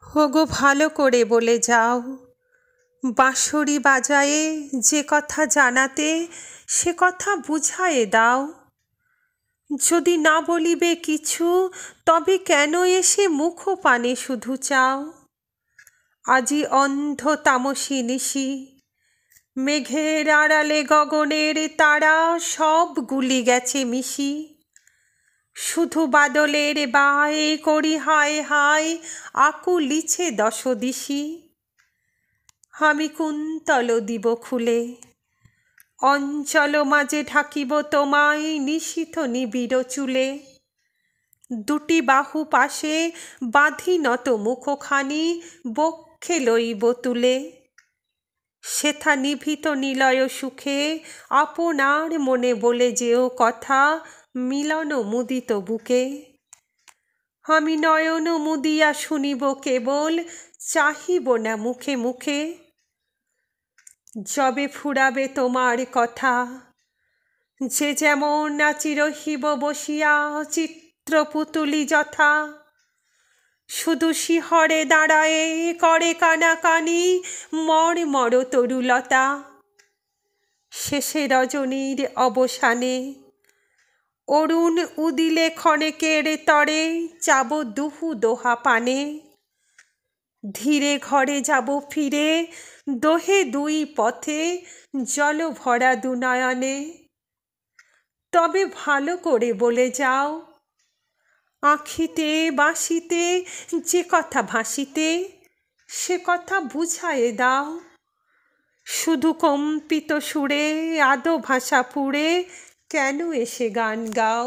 ওগো ভালো করে বলে যাও, বাঁশরি বাজায়ে যে কথা জানাতে সে কথা বুঝায়ে দাও। যদি না বলিবে কিছু, তবে কেন এসে মুখপানে শুধু চাও? আজি অন্ধ তামসী নিশি, মেঘের আড়ালে গগনের তারা সব গুলি গেছে মিশি। শুধু বাদলের বায় করি হায় হায়, আকুলিছে দশদিশি। আমি কুন্তল দিব খুলে, অঞ্চল মাঝে ঢাকিব তোমায় নিশীথ নিবিড় চুলে। দুটি বাহু পাশে বাঁধি নত মুখখানি, বক্ষে লইব তুলে। সেথা নিভৃত নিলয় সুখে আপনার মনে বলে যেও কথা, মিলন মুদিত বুকে। আমি নয়ন মুদিয়া শুনিব কেবল, চাহিব না মুখে মুখে। যবে ফুরাবে তোমার কথা, যে যেমন নাচি রহিব বসিয়া চিত্রপুতুলি যথা। শুধু শিহরে দাঁড়ায়ে করে কানাকানি মর্মর তরুলতা। শেষে রজনীর অবসানে অরুণ উদিলে ক্ষণেকের তরে যাব দুহু দোহা পানে। ধীরে ঘরে যাব ফিরে, দোহে দুই পথে জল ভরা দুনয়নে। তবে ভালো করে বলে যাও, আঁখিতে বাঁশিতে যে কথা ভাসিতে সে কথা বুঝায়ে দাও। শুধু কম্পিত সুরে আদো ভাষা পুড়ে কেন এসে গান গাও?